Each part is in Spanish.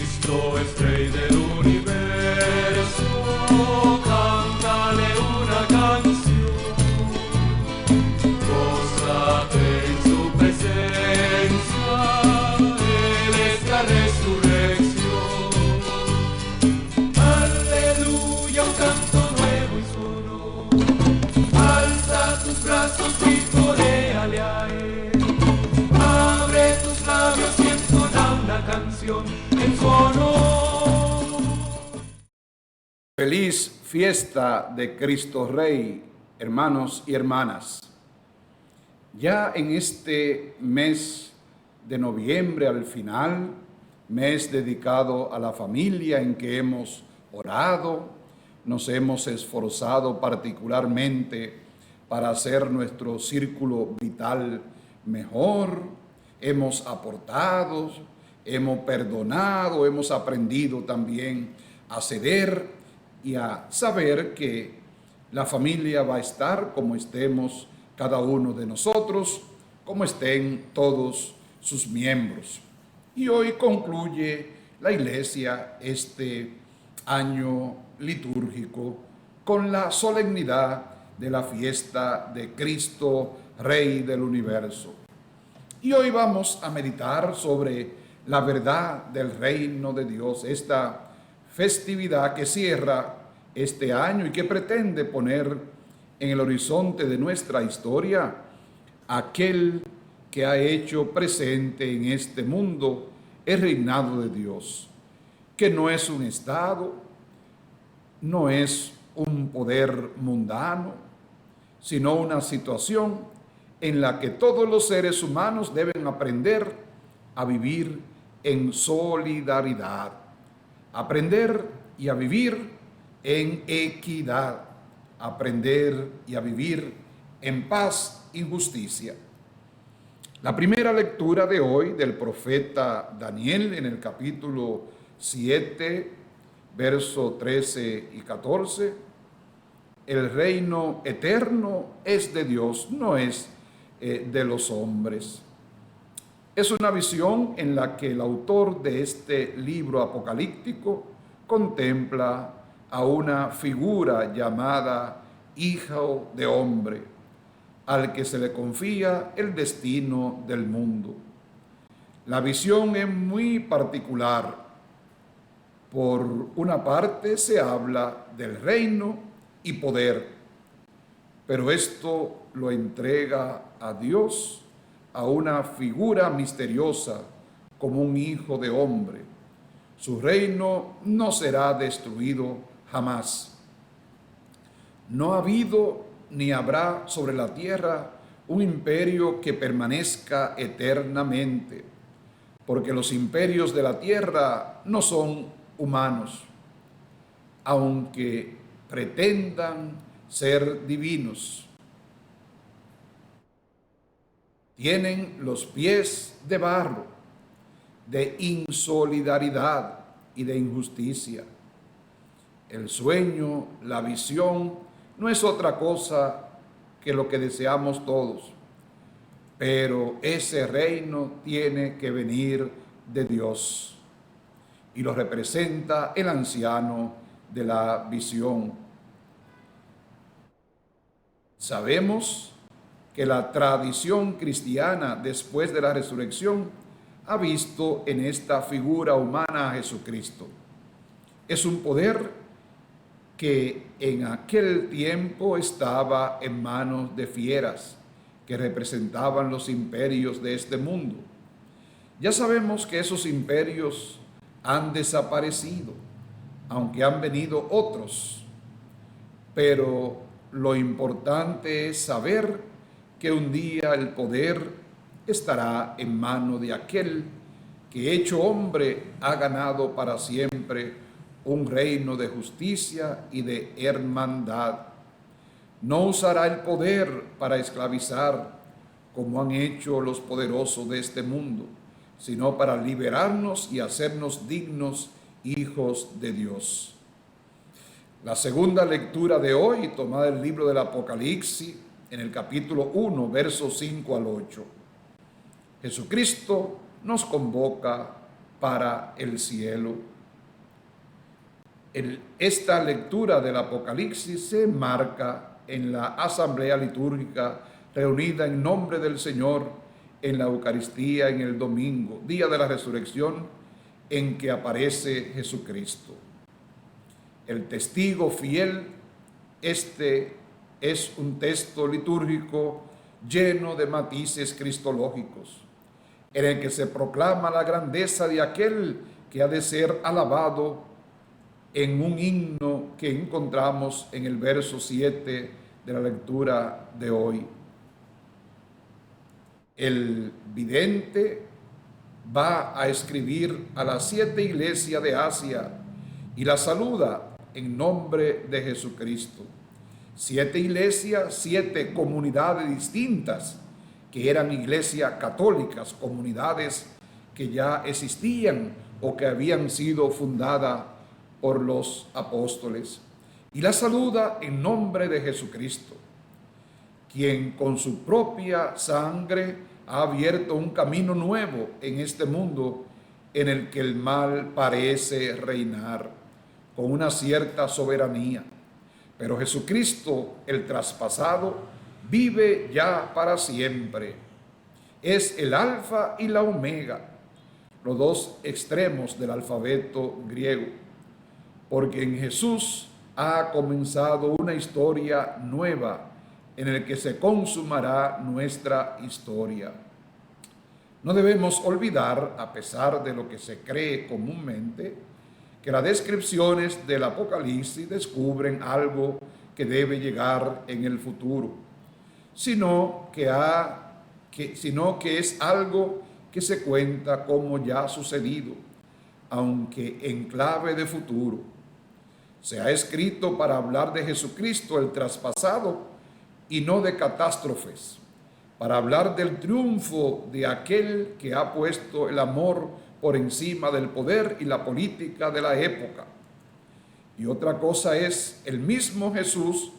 Cristo es Rey del universo, cántale una canción, gózate en su presencia, Él es la resurrección. Aleluya, un canto nuevo y sonoro, alza tus brazos y coréale a Él, abre tus labios y entona una canción en su honor. Feliz fiesta de Cristo Rey, hermanos y hermanas. Ya en este mes de noviembre al final, mes dedicado a la familia en que hemos orado, nos hemos esforzado particularmente para hacer nuestro círculo vital mejor, hemos aportado, hemos perdonado, hemos aprendido también a ceder y a saber que la familia va a estar como estemos cada uno de nosotros, como estén todos sus miembros. Y hoy concluye la Iglesia este año litúrgico con la solemnidad de la fiesta de Cristo, Rey del universo. Y hoy vamos a meditar sobre la verdad del reino de Dios, esta festividad que cierra este año y que pretende poner en el horizonte de nuestra historia aquel que ha hecho presente en este mundo el reinado de Dios, que no es un estado, no es un poder mundano, sino una situación en la que todos los seres humanos deben aprender a vivir en solidaridad, aprender y a vivir en equidad, aprender y a vivir en paz y justicia. La primera lectura de hoy del profeta Daniel en el capítulo 7, verso 13 y 14, el reino eterno es de Dios, no es de los hombres. Es una visión en la que el autor de este libro apocalíptico contempla a una figura llamada Hijo de Hombre, al que se le confía el destino del mundo. La visión es muy particular. Por una parte se habla del reino y poder, pero esto lo entrega a Dios, a una figura misteriosa como un hijo de hombre. Su reino no será destruido jamás. No ha habido ni habrá sobre la tierra un imperio que permanezca eternamente, porque los imperios de la tierra no son humanos, aunque pretendan ser divinos. Tienen los pies de barro, de insolidaridad y de injusticia. El sueño, la visión, no es otra cosa que lo que deseamos todos, pero ese reino tiene que venir de Dios y lo representa el anciano de la visión. Sabemos que la tradición cristiana después de la resurrección ha visto en esta figura humana a Jesucristo. Es un poder que en aquel tiempo estaba en manos de fieras que representaban los imperios de este mundo. Ya sabemos que esos imperios han desaparecido, aunque han venido otros, pero lo importante es saber que un día el poder estará en manos de aquel que hecho hombre ha ganado para siempre un reino de justicia y de hermandad. No usará el poder para esclavizar como han hecho los poderosos de este mundo, sino para liberarnos y hacernos dignos hijos de Dios. La segunda lectura de hoy, tomada del libro del Apocalipsis, en el capítulo 1, versos 5 al 8. Jesucristo nos convoca para el cielo. Esta lectura del Apocalipsis se enmarca en la asamblea litúrgica reunida en nombre del Señor en la Eucaristía en el domingo, día de la resurrección, en que aparece Jesucristo. El testigo fiel, este es un texto litúrgico lleno de matices cristológicos, en el que se proclama la grandeza de aquel que ha de ser alabado en un himno que encontramos en el verso 7 de la lectura de hoy. El vidente va a escribir a las 7 iglesias de Asia y la saluda en nombre de Jesucristo. 7 iglesias, 7 comunidades distintas que eran iglesias católicas, comunidades que ya existían o que habían sido fundadas por los apóstoles. Y la saluda en nombre de Jesucristo, quien con su propia sangre ha abierto un camino nuevo en este mundo en el que el mal parece reinar con una cierta soberanía. Pero Jesucristo, el traspasado, vive ya para siempre. Es el alfa y la omega, los dos extremos del alfabeto griego, porque en Jesús ha comenzado una historia nueva en el que se consumará nuestra historia. No debemos olvidar, a pesar de lo que se cree comúnmente, que las descripciones del Apocalipsis descubren algo que debe llegar en el futuro, sino que es algo que se cuenta como ya ha sucedido, aunque en clave de futuro. Se ha escrito para hablar de Jesucristo el traspasado y no de catástrofes, para hablar del triunfo de aquel que ha puesto el amor por encima del poder y la política de la época. Y otra cosa es el mismo Jesús,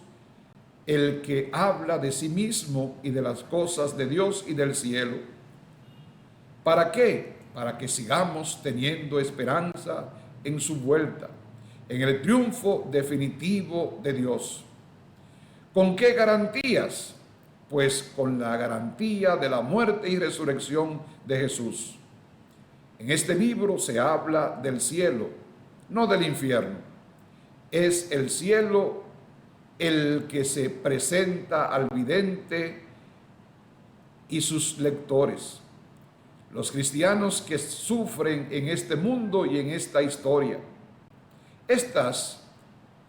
el que habla de sí mismo y de las cosas de Dios y del cielo. ¿Para qué? Para que sigamos teniendo esperanza en su vuelta, en el triunfo definitivo de Dios. ¿Con qué garantías? Pues con la garantía de la muerte y resurrección de Jesús. En este libro se habla del cielo, no del infierno. Es el cielo el que se presenta al vidente y sus lectores, los cristianos que sufren en este mundo y en esta historia. Estas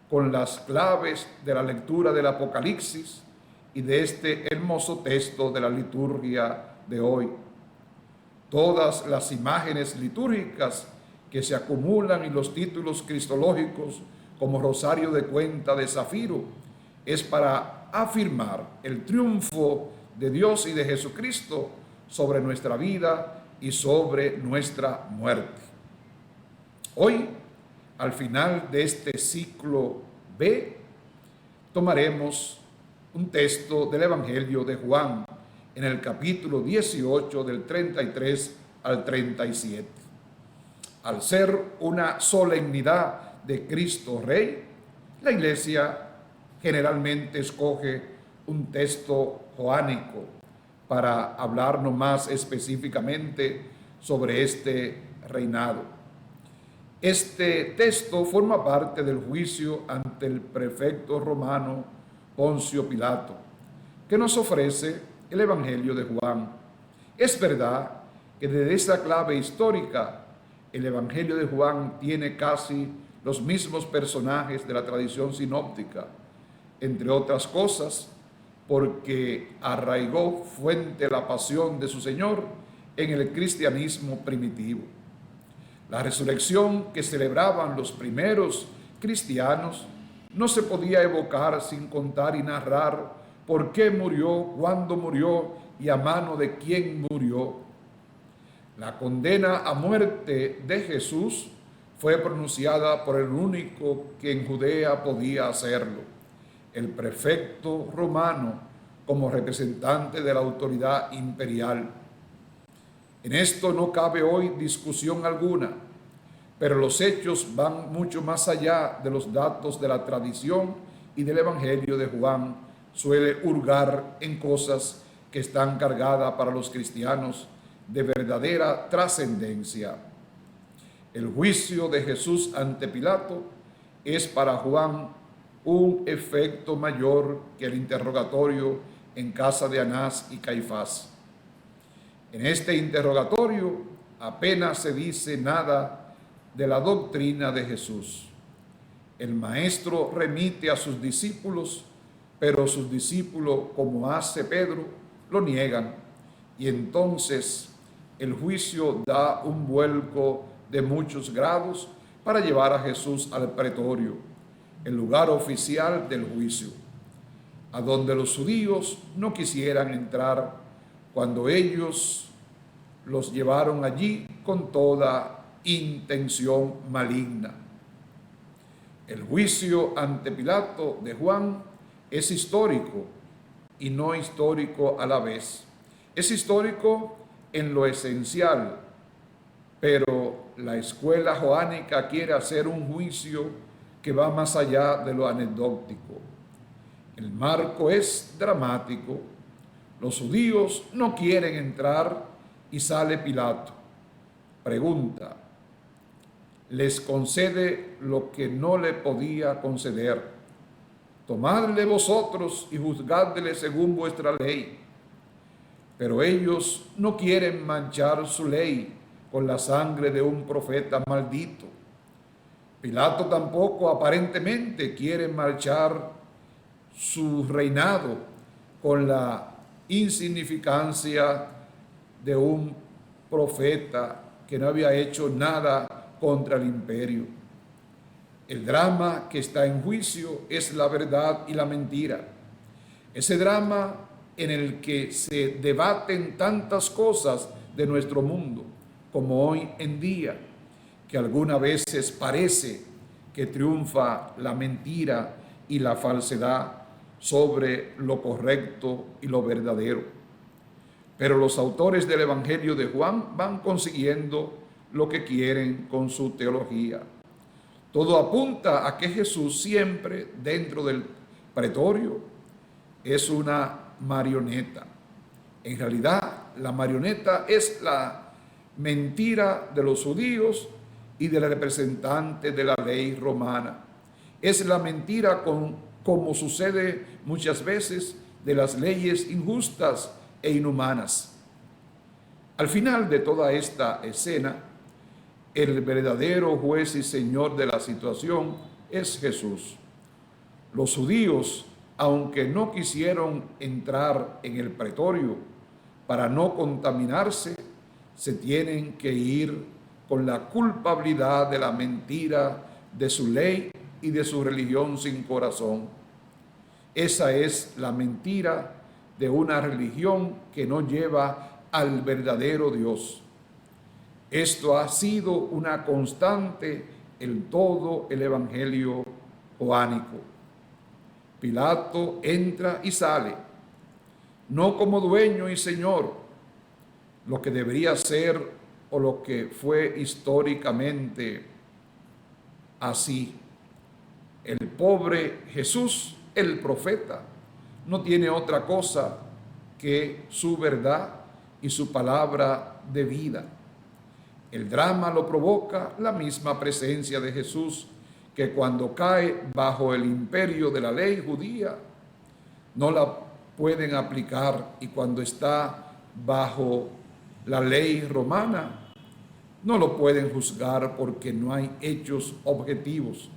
con las claves de la lectura del Apocalipsis y de este hermoso texto de la liturgia de hoy. Todas las imágenes litúrgicas que se acumulan en los títulos cristológicos como rosario de cuenta de zafiro es para afirmar el triunfo de Dios y de Jesucristo sobre nuestra vida y sobre nuestra muerte. Hoy, al final de este ciclo B, tomaremos un texto del Evangelio de Juan en el capítulo 18 del 33 al 37. Al ser una solemnidad de Cristo Rey, la Iglesia generalmente escoge un texto joánico para hablarnos más específicamente sobre este reinado. Este texto forma parte del juicio ante el prefecto romano Poncio Pilato, que nos ofrece el Evangelio de Juan. Es verdad que desde esa clave histórica, el Evangelio de Juan tiene casi los mismos personajes de la tradición sinóptica, entre otras cosas, porque arraigó fuente la pasión de su Señor en el cristianismo primitivo. La resurrección que celebraban los primeros cristianos no se podía evocar sin contar y narrar por qué murió, cuándo murió y a mano de quién murió. La condena a muerte de Jesús fue pronunciada por el único que en Judea podía hacerlo, el prefecto romano, como representante de la autoridad imperial. En esto no cabe hoy discusión alguna, pero los hechos van mucho más allá de los datos de la tradición y del Evangelio de Juan. Suele hurgar en cosas que están cargadas para los cristianos de verdadera trascendencia. El juicio de Jesús ante Pilato es para Juan un efecto mayor que el interrogatorio en casa de Anás y Caifás. En este interrogatorio apenas se dice nada de la doctrina de Jesús. El maestro remite a sus discípulos, pero sus discípulos, como hace Pedro, lo niegan, y entonces el juicio da un vuelco de muchos grados para llevar a Jesús al pretorio, el lugar oficial del juicio, a donde los judíos no quisieran entrar cuando ellos los llevaron allí con toda intención maligna. El juicio ante Pilato de Juan es histórico y no histórico a la vez. Es histórico en lo esencial, pero la escuela joánica quiere hacer un juicio que va más allá de lo anecdótico. El marco es dramático. Los judíos no quieren entrar y sale Pilato. Pregunta: les concede lo que no le podía conceder. Tomadle vosotros y juzgadle según vuestra ley. Pero ellos no quieren manchar su ley con la sangre de un profeta maldito. Pilato tampoco aparentemente quiere manchar su reinado con la insignificancia de un profeta que no había hecho nada contra el imperio. El drama que está en juicio es la verdad y la mentira. Ese drama en el que se debaten tantas cosas de nuestro mundo, como hoy en día, que algunas veces parece que triunfa la mentira y la falsedad sobre lo correcto y lo verdadero. Pero los autores del Evangelio de Juan van consiguiendo lo que quieren con su teología. Todo apunta a que Jesús siempre dentro del pretorio es una marioneta. En realidad, la marioneta es la mentira de los judíos y del representante de la ley romana. Es la mentira como sucede muchas veces de las leyes injustas e inhumanas. Al final de toda esta escena, el verdadero juez y señor de la situación es Jesús. Los judíos, aunque no quisieron entrar en el pretorio para no contaminarse, se tienen que ir con la culpabilidad de la mentira de su ley y de su religión sin corazón. Esa es la mentira de una religión que no lleva al verdadero Dios. Esto ha sido una constante en todo el Evangelio joánico. Pilato entra y sale, no como dueño y señor, lo que debería ser o lo que fue históricamente así. El pobre Jesús, el profeta, no tiene otra cosa que su verdad y su palabra de vida. El drama lo provoca la misma presencia de Jesús, que cuando cae bajo el imperio de la ley judía, no la pueden aplicar, y cuando está bajo la ley romana, no lo pueden juzgar porque no hay hechos objetivos,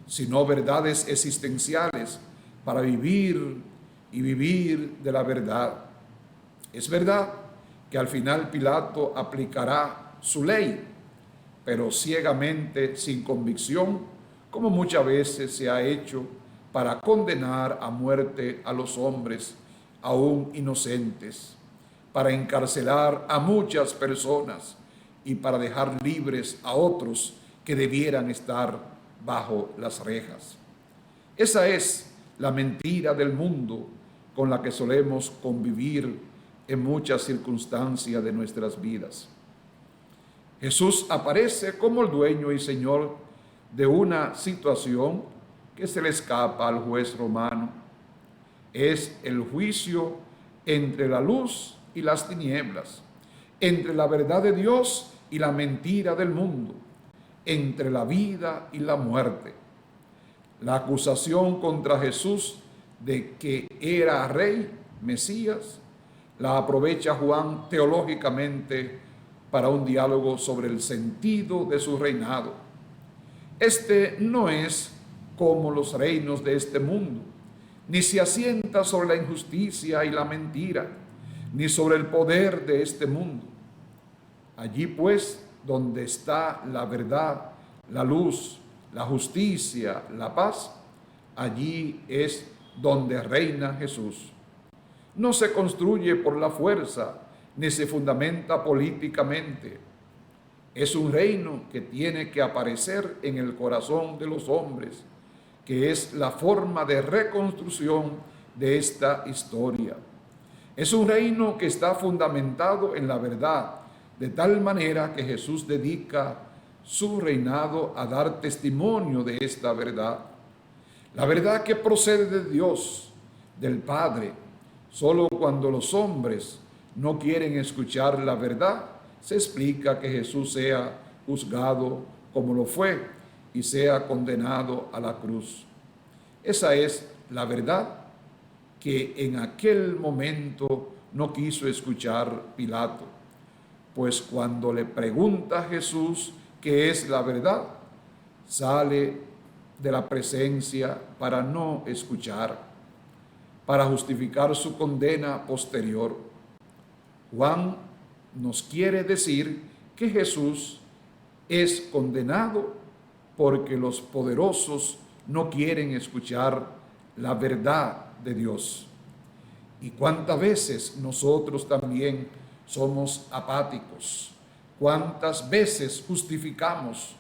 sino verdades existenciales para vivir y vivir de la verdad. Es verdad que al final Pilato aplicará su ley, pero ciegamente, sin convicción, como muchas veces se ha hecho para condenar a muerte a los hombres, aún inocentes, para encarcelar a muchas personas y para dejar libres a otros que debieran estar bajo las rejas. Esa es la mentira del mundo con la que solemos convivir en muchas circunstancias de nuestras vidas. Jesús aparece como el dueño y señor de una situación que se le escapa al juez romano. Es el juicio entre la luz y las tinieblas, entre la verdad de Dios y la mentira del mundo, entre la vida y la muerte. La acusación contra Jesús de que era rey, Mesías, la aprovecha Juan teológicamente para un diálogo sobre el sentido de su reinado. Este no es como los reinos de este mundo, ni se asienta sobre la injusticia y la mentira, ni sobre el poder de este mundo. Allí pues, donde está la verdad, la luz, la justicia, la paz, allí es donde reina Jesús. No se construye por la fuerza, ni se fundamenta políticamente. Es un reino que tiene que aparecer en el corazón de los hombres, que es la forma de reconstrucción de esta historia. Es un reino que está fundamentado en la verdad, de tal manera que Jesús dedica su reinado a dar testimonio de esta verdad. La verdad que procede de Dios, del Padre. Solo cuando los hombres no quieren escuchar la verdad, se explica que Jesús sea juzgado como lo fue y sea condenado a la cruz. Esa es la verdad que en aquel momento no quiso escuchar Pilato, pues cuando le pregunta a Jesús qué es la verdad, sale de la presencia para no escuchar, para justificar su condena posterior. Juan nos quiere decir que Jesús es condenado porque los poderosos no quieren escuchar la verdad de Dios. Y cuántas veces nosotros también somos apáticos, cuántas veces justificamos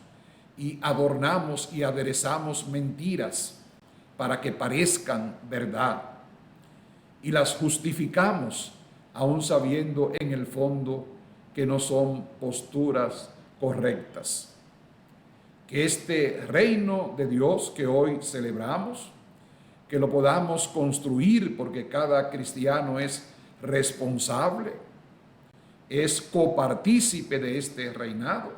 y adornamos y aderezamos mentiras para que parezcan verdad, y las justificamos aún sabiendo en el fondo que no son posturas correctas. Que este reino de Dios que hoy celebramos, que lo podamos construir, porque cada cristiano es responsable, es copartícipe de este reinado,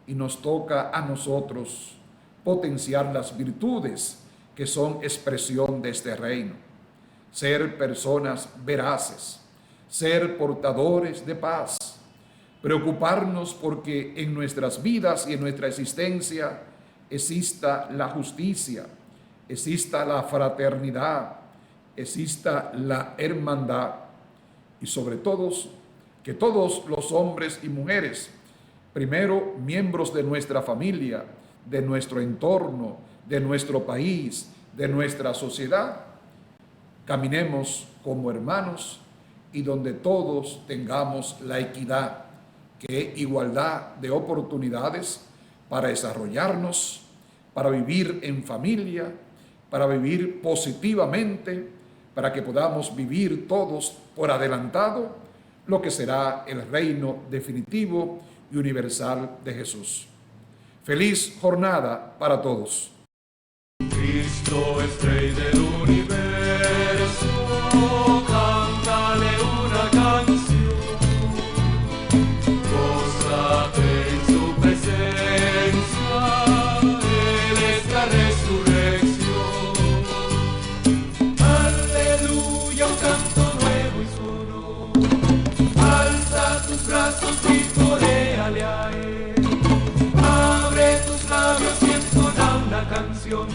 y nos toca a nosotros potenciar las virtudes que son expresión de este reino, ser personas veraces, ser portadores de paz, preocuparnos porque en nuestras vidas y en nuestra existencia exista la justicia, exista la fraternidad, exista la hermandad, y sobre todo que todos los hombres y mujeres, primero miembros de nuestra familia, de nuestro entorno, de nuestro país, de nuestra sociedad, caminemos como hermanos y donde todos tengamos la equidad, que es igualdad de oportunidades para desarrollarnos, para vivir en familia, para vivir positivamente, para que podamos vivir todos por adelantado lo que será el reino definitivo y universal de Jesús. Feliz jornada para todos. Cristo es Rey del universo, cántale una canción, gózate en su presencia, Él es la resurrección. Aleluya, un canto nuevo y sonó, alza tus brazos y coréale a Él, abre tus labios y entona una canción.